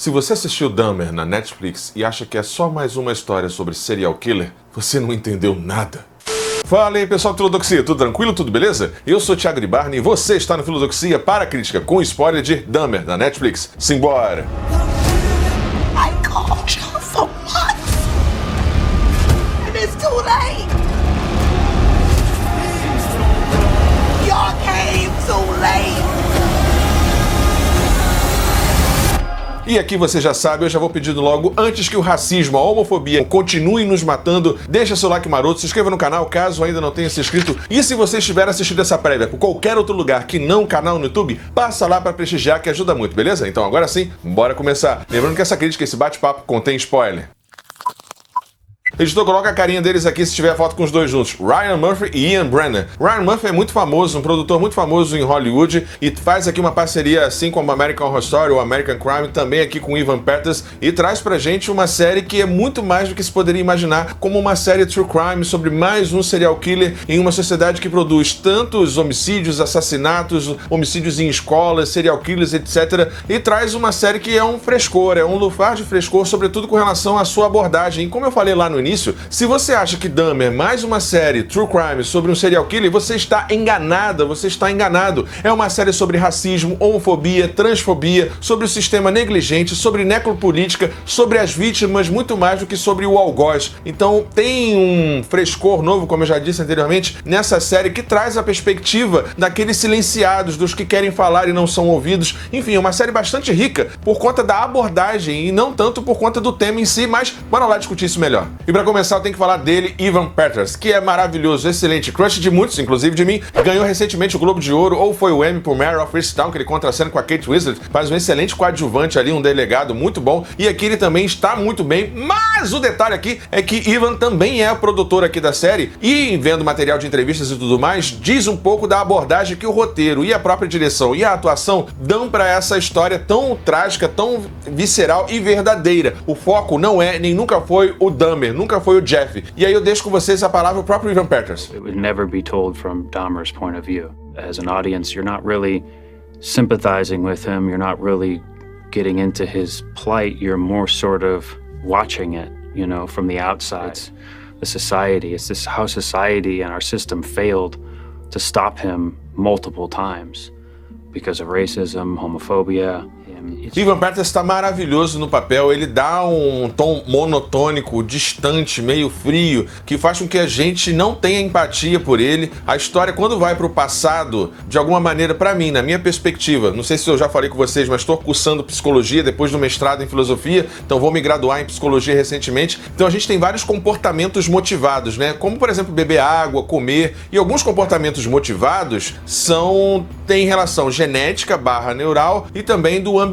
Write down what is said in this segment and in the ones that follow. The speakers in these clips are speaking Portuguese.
Se você assistiu Dahmer na Netflix e acha que é só mais uma história sobre serial killer, você não entendeu nada. Fala aí, pessoal do Filodoxia, tudo tranquilo, tudo beleza? Eu sou Thiago Ribarne e você está no Filodoxia para a crítica com spoiler de Dahmer na Netflix. Simbora! I called you for months, and it's too late. Y'all came too late. E aqui você já sabe, eu já vou pedindo logo, antes que o racismo, a homofobia continuem nos matando, deixa seu like maroto, se inscreva no canal caso ainda não tenha se inscrito. E se você estiver assistindo essa prévia por qualquer outro lugar que não canal no YouTube, passa lá pra prestigiar que ajuda muito, beleza? Então agora sim, bora começar. Lembrando que essa crítica, esse bate-papo contém spoiler. Editor, coloca a carinha deles aqui se tiver foto com os dois juntos. Ryan Murphy e Ian Brennan. Ryan Murphy é muito famoso, um produtor muito famoso em Hollywood e faz aqui uma parceria assim como American Horror Story ou American Crime, também aqui com Evan Peters, e traz pra gente uma série que é muito mais do que se poderia imaginar como uma série true crime sobre mais um serial killer em uma sociedade que produz tantos homicídios, assassinatos, homicídios em escolas, serial killers, etc. E traz uma série que é um frescor, é um lufar de frescor, sobretudo com relação à sua abordagem. E como eu falei lá no início, se você acha que Dahmer é mais uma série true crime sobre um serial killer, você está enganada, você está enganado. É uma série sobre racismo, homofobia, transfobia, sobre o sistema negligente, sobre necropolítica, sobre as vítimas, muito mais do que sobre o algoz. Então tem um frescor novo, como eu já disse anteriormente, nessa série que traz a perspectiva daqueles silenciados, dos que querem falar e não são ouvidos. Enfim, é uma série bastante rica por conta da abordagem e não tanto por conta do tema em si, mas bora lá discutir isso melhor. E pra começar, eu tenho que falar dele, Evan Peters, que é maravilhoso, excelente, crush de muitos, inclusive de mim. Ganhou recentemente o Globo de Ouro, ou foi o Emmy por Mare of Easttown, que ele contracena com a Kate Winslet, faz um excelente coadjuvante ali, um delegado muito bom, e aqui ele também está muito bem, mas o detalhe aqui é que Evan também é o produtor aqui da série, e vendo material de entrevistas e tudo mais, diz um pouco da abordagem que o roteiro e a própria direção e a atuação dão para essa história tão trágica, tão visceral e verdadeira. O foco não é, nem nunca foi o Dahmer, nunca foi o Jeff. E aí eu deixo com vocês a palavra o próprio Evan Peters. It would never be told from Dahmer's point of view. As an audience, you're not really sympathizing with him, you're not really getting into his plight, you're more sort of watching it, you know, from the outside. It's the society, it's this how society and our system failed to stop him multiple times because of racism, homophobia. Evan Peters está maravilhoso no papel, ele dá um tom monotônico, distante, meio frio, que faz com que a gente não tenha empatia por ele. A história, quando vai para o passado, de alguma maneira, para mim, na minha perspectiva, não sei se eu já falei com vocês, mas estou cursando psicologia depois do mestrado em filosofia, então vou me graduar em psicologia recentemente. Então a gente tem vários comportamentos motivados, né? Como, por exemplo, beber água, comer, e alguns comportamentos motivados têm relação genética / neural e também do ambiente.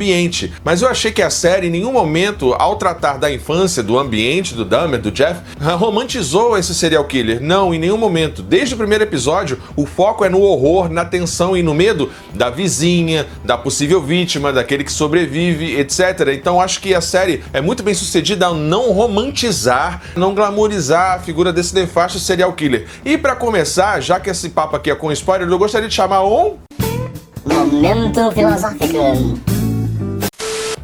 Mas eu achei que a série, em nenhum momento, ao tratar da infância, do ambiente, do Dahmer, do Jeff, romantizou esse serial killer. Não, em nenhum momento. Desde o primeiro episódio, o foco é no horror, na tensão e no medo da vizinha, da possível vítima, daquele que sobrevive, etc. Então acho que a série é muito bem sucedida ao não romantizar, não glamorizar a figura desse nefasto serial killer. E pra começar, já que esse papo aqui é com spoiler, eu gostaria de chamar um... Momento filosófico.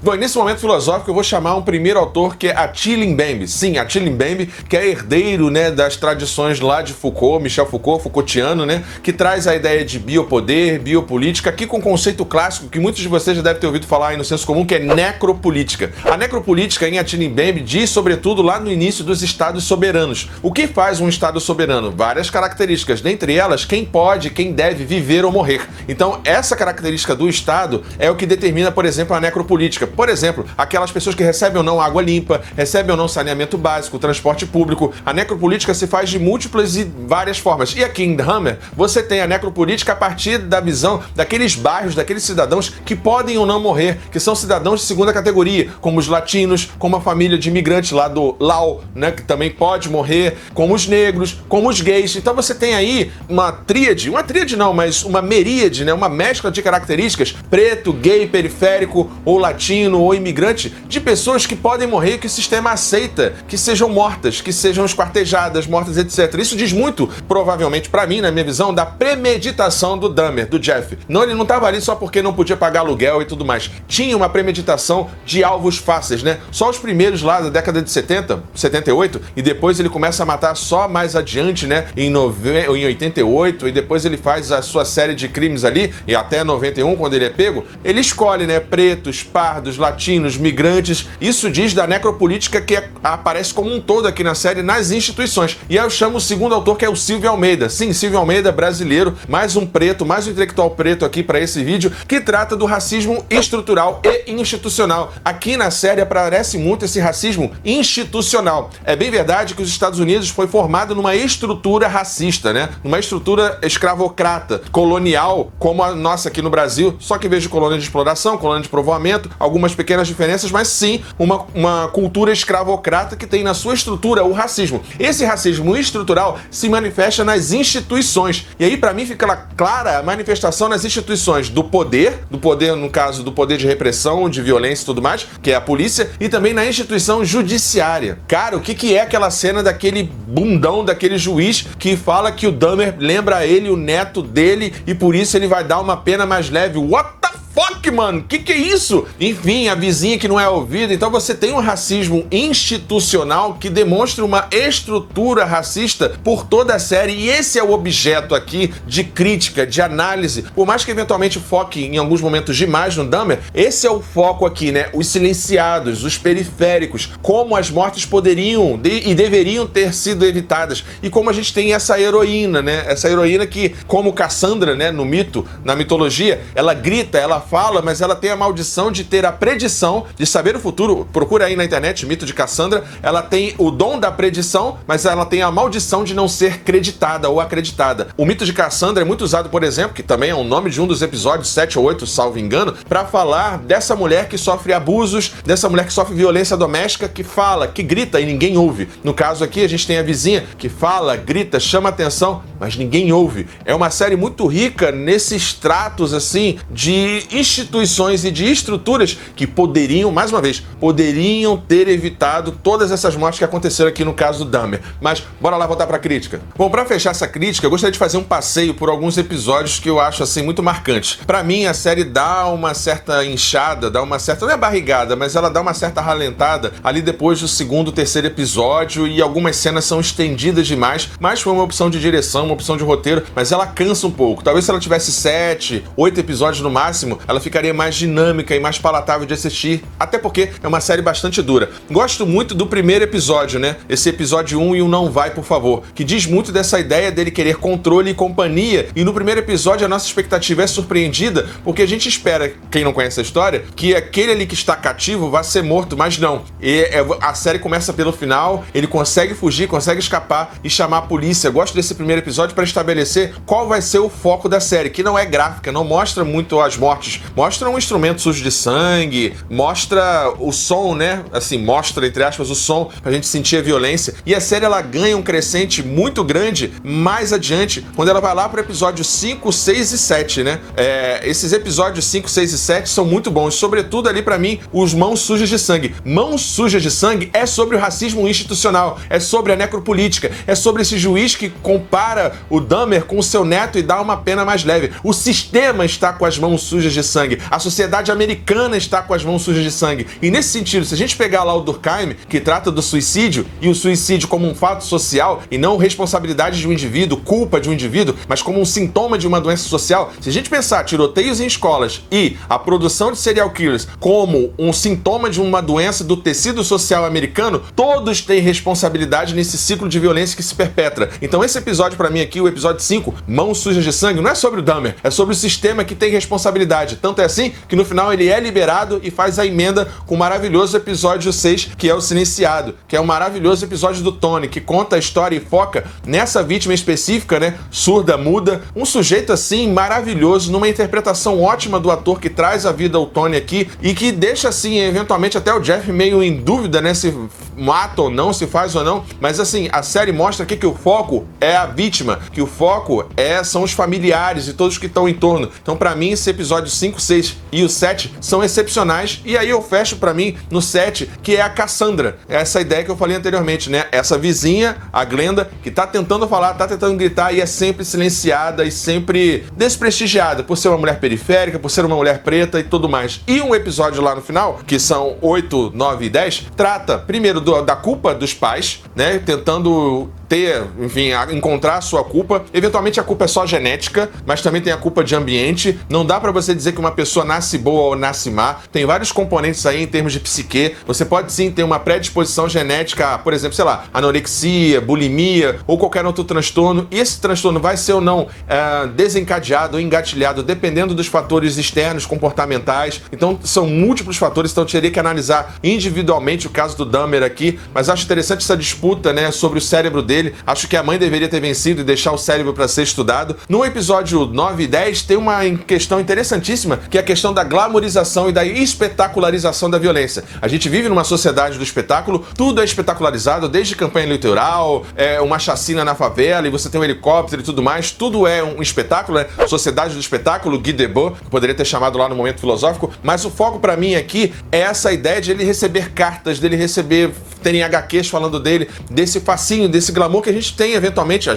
Bom, nesse momento filosófico eu vou chamar um primeiro autor que é Attila Mbembe. Sim, Attila Mbembe, que é herdeiro, né, das tradições lá de Foucault, Michel Foucault, Foucaultiano, né, que traz a ideia de biopoder, biopolítica, aqui com um conceito clássico que muitos de vocês já devem ter ouvido falar aí no senso comum, que é necropolítica. A necropolítica em Attila Mbembe diz, sobretudo, lá no início dos estados soberanos. O que faz um estado soberano? Várias características, dentre elas, quem pode, quem deve viver ou morrer. Então, essa característica do estado é o que determina, por exemplo, a necropolítica. Por exemplo, aquelas pessoas que recebem ou não água limpa, recebem ou não saneamento básico, transporte público. A necropolítica se faz de múltiplas e várias formas. E aqui em Dahmer, você tem a necropolítica a partir da visão daqueles bairros, daqueles cidadãos que podem ou não morrer, que são cidadãos de segunda categoria, como os latinos, como a família de imigrantes lá do Lau, né, que também pode morrer, como os negros, como os gays. Então você tem aí uma tríade não, mas uma meríade, né, uma mescla de características, preto, gay, periférico ou latino, latino ou imigrante, de pessoas que podem morrer, que o sistema aceita que sejam mortas, que sejam esquartejadas, mortas, etc. Isso diz muito, provavelmente pra mim, na minha visão, da premeditação do Dahmer, do Jeff. Não, ele não tava ali só porque não podia pagar aluguel e tudo mais. Tinha uma premeditação de alvos fáceis, né? Só os primeiros lá da década de 70, 78, e depois ele começa a matar só mais adiante, né? Em 88, e depois ele faz a sua série de crimes ali, e até 91, quando ele é pego, ele escolhe, né? Pretos, pardos, latinos, migrantes. Isso diz da necropolítica que aparece como um todo aqui na série, nas instituições. E aí eu chamo o segundo autor, que é o Silvio Almeida. Sim, Silvio Almeida, brasileiro, mais um preto, mais um intelectual preto aqui para esse vídeo, que trata do racismo estrutural e institucional. Aqui na série aparece muito esse racismo institucional. É bem verdade que os Estados Unidos foi formado numa estrutura racista, né? Numa estrutura escravocrata, colonial, como a nossa aqui no Brasil, só que em vez de colônia de exploração, colônia de povoamento, algumas pequenas diferenças, mas sim uma cultura escravocrata que tem na sua estrutura o racismo. Esse racismo estrutural se manifesta nas instituições. E aí, para mim, fica clara a manifestação nas instituições do poder, no caso, do poder de repressão, de violência e tudo mais, que é a polícia, e também na instituição judiciária. Cara, o que é aquela cena daquele bundão, daquele juiz que fala que o Dahmer lembra a ele o neto dele e por isso ele vai dar uma pena mais leve? What the fuck, mano? Que é isso? Enfim, a vizinha que não é ouvida. Então você tem um racismo institucional que demonstra uma estrutura racista por toda a série, e esse é o objeto aqui de crítica, de análise. Por mais que eventualmente foque em alguns momentos demais no Dahmer, esse é o foco aqui, né? Os silenciados, os periféricos, como as mortes poderiam e deveriam ter sido evitadas, e como a gente tem essa heroína, né? Essa heroína que, como Cassandra, né, no mito, na mitologia, ela grita, ela fala, mas ela tem a maldição de ter a predição, de saber o futuro. Procura aí na internet, mito de Cassandra. Ela tem o dom da predição, mas ela tem a maldição de não ser creditada ou acreditada. O mito de Cassandra é muito usado, por exemplo, que também é o nome de um dos episódios 7 ou 8, salvo engano, para falar dessa mulher que sofre abusos, dessa mulher que sofre violência doméstica, que fala, que grita e ninguém ouve. No caso aqui, a gente tem a vizinha que fala, grita, chama atenção, mas ninguém ouve. É uma série muito rica nesses tratos, assim, de instituições e de estruturas que poderiam, mais uma vez, poderiam ter evitado todas essas mortes que aconteceram aqui no caso do Dahmer. Mas bora lá voltar pra crítica. Bom, pra fechar essa crítica, eu gostaria de fazer um passeio por alguns episódios que eu acho, assim, muito marcantes. Pra mim, a série dá uma certa inchada, dá uma certa, não é barrigada, mas ela dá uma certa ralentada ali depois do segundo, terceiro episódio, e algumas cenas são estendidas demais, mas foi uma opção de direção, uma opção de roteiro, mas ela cansa um pouco. Talvez se ela tivesse 7, 8 episódios no máximo, ela ficaria mais dinâmica e mais palatável de assistir, até porque é uma série bastante dura. Gosto muito do primeiro episódio, né? Esse episódio 1 e o Não Vai, por favor, que diz muito dessa ideia dele querer controle e companhia, e no primeiro episódio a nossa expectativa é surpreendida, porque a gente espera, quem não conhece a história, que aquele ali que está cativo vá ser morto, mas não. A série começa pelo final, ele consegue fugir, consegue escapar e chamar a polícia. Gosto desse primeiro episódio para estabelecer qual vai ser o foco da série, que não é gráfica, não mostra muito as mortes, mostra um instrumento sujo de sangue, mostra o som, né? Assim, mostra, entre aspas, o som pra gente sentir a violência. E a série, ela ganha um crescente muito grande mais adiante, quando ela vai lá pro episódio 5, 6 e 7, né? Esses episódios 5, 6 e 7 são muito bons, sobretudo ali pra mim, os Mãos Sujas de Sangue. Mãos Sujas de Sangue é sobre o racismo institucional, é sobre a necropolítica, é sobre esse juiz que compara o Dahmer com o seu neto e dá uma pena mais leve. O sistema está com as mãos sujas de sangue, a sociedade americana está com as mãos sujas de sangue. E nesse sentido, se a gente pegar lá o Durkheim, que trata do suicídio, e o suicídio como um fato social, e não responsabilidade de um indivíduo, culpa de um indivíduo, mas como um sintoma de uma doença social, se a gente pensar tiroteios em escolas e a produção de serial killers como um sintoma de uma doença do tecido social americano, todos têm responsabilidade nesse ciclo de violência que se perpetra. Então esse episódio pra mim aqui, o episódio 5, Mãos Sujas de Sangue, não é sobre o Dahmer, é sobre o sistema que tem responsabilidade. Tanto é assim que no final ele é liberado e faz a emenda com o maravilhoso episódio 6, que é o Silenciado, que é um maravilhoso episódio do Tony, que conta a história e foca nessa vítima específica, né, surda, muda, um sujeito assim maravilhoso, numa interpretação ótima do ator que traz a vida ao Tony aqui, e que deixa assim, eventualmente até o Jeff meio em dúvida, né, se mata ou não, se faz ou não, mas assim, a série mostra aqui que o foco é a vítima, que o foco são os familiares e todos que estão em torno. Então pra mim esse episódio 5, 6 e o 7 são excepcionais. E aí eu fecho pra mim no 7, que é a Cassandra. Essa ideia que eu falei anteriormente, né? Essa vizinha, a Glenda, que tá tentando falar, tá tentando gritar e é sempre silenciada e sempre desprestigiada por ser uma mulher periférica, por ser uma mulher preta e tudo mais. E um episódio lá no final, que são 8, 9 e 10, trata primeiro da culpa dos pais, né? Tentando enfim, encontrar a sua culpa. Eventualmente a culpa é só genética, mas também tem a culpa de ambiente. Não dá pra você dizer que uma pessoa nasce boa ou nasce má. Tem vários componentes aí em termos de psique. Você pode sim ter uma predisposição genética a, por exemplo, sei lá, anorexia, bulimia ou qualquer outro transtorno. E esse transtorno vai ser ou não desencadeado ou engatilhado dependendo dos fatores externos, comportamentais. Então são múltiplos fatores, então eu teria que analisar individualmente o caso do Dahmer aqui, mas acho interessante essa disputa, né, sobre o cérebro dele. Acho que a mãe deveria ter vencido e deixar o cérebro para ser estudado. No episódio 9 e 10 tem uma questão interessantíssima, que é a questão da glamorização e da espetacularização da violência. A gente vive numa sociedade do espetáculo, tudo é espetacularizado, desde campanha eleitoral, uma chacina na favela, e você tem um helicóptero e tudo mais, tudo é um espetáculo, né? Sociedade do espetáculo, Guy Debord, que poderia ter chamado lá no momento filosófico, mas o foco para mim aqui é essa ideia de ele receber cartas, dele receber, terem HQs falando dele, desse fascínio, desse glamour que a gente tem, eventualmente,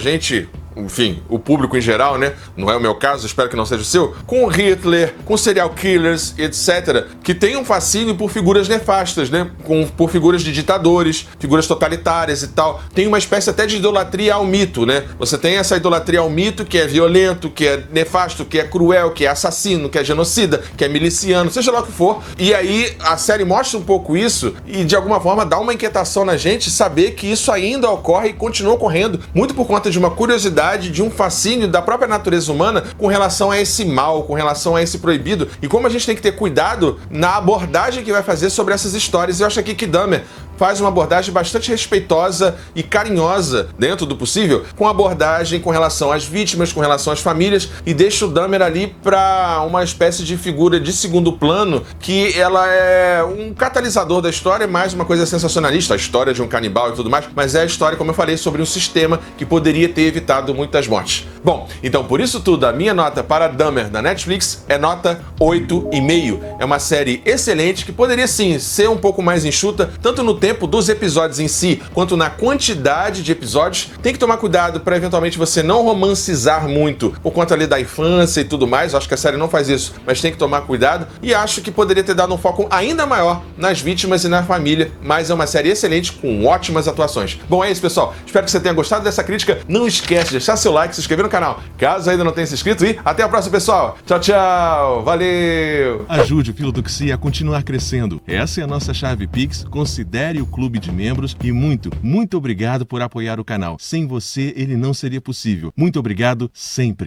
enfim, o público em geral, né? Não é o meu caso, espero que não seja o seu. Com Hitler, com serial killers, etc. Que tem um fascínio por figuras nefastas, né? Por figuras de ditadores, figuras totalitárias e tal. Tem uma espécie até de idolatria ao mito, né? Você tem essa idolatria ao mito que é violento, que é nefasto, que é cruel, que é assassino, que é genocida, que é miliciano, seja lá o que for. E aí a série mostra um pouco isso e de alguma forma dá uma inquietação na gente saber que isso ainda ocorre e continua ocorrendo, muito por conta de uma curiosidade, de um fascínio da própria natureza humana com relação a esse mal, com relação a esse proibido, e como a gente tem que ter cuidado na abordagem que vai fazer sobre essas histórias. Eu acho aqui que Dahmer faz uma abordagem bastante respeitosa e carinhosa, dentro do possível, com abordagem com relação às vítimas, com relação às famílias, e deixa o Dahmer ali para uma espécie de figura de segundo plano, que ela é um catalisador da história, mais uma coisa sensacionalista, a história de um canibal e tudo mais, mas é a história, como eu falei, sobre um sistema que poderia ter evitado muitas mortes. Bom, então por isso tudo, a minha nota para Dahmer da Netflix é nota 8,5. É uma série excelente que poderia sim ser um pouco mais enxuta, tanto no tempo dos episódios em si, quanto na quantidade de episódios. Tem que tomar cuidado para eventualmente você não romancizar muito por conta ali da infância e tudo mais. Acho que a série não faz isso, mas tem que tomar cuidado, e acho que poderia ter dado um foco ainda maior nas vítimas e na família, mas é uma série excelente com ótimas atuações. Bom, é isso, pessoal. Espero que você tenha gostado dessa crítica. Não esquece de deixar seu like, se inscrever no canal, caso ainda não tenha se inscrito, e até a próxima, pessoal. Tchau, tchau. Valeu! Ajude o Filodoxia a continuar crescendo. Essa é a nossa chave Pix. Considere o clube de membros e muito obrigado por apoiar o canal. Sem você, ele não seria possível. Muito obrigado sempre.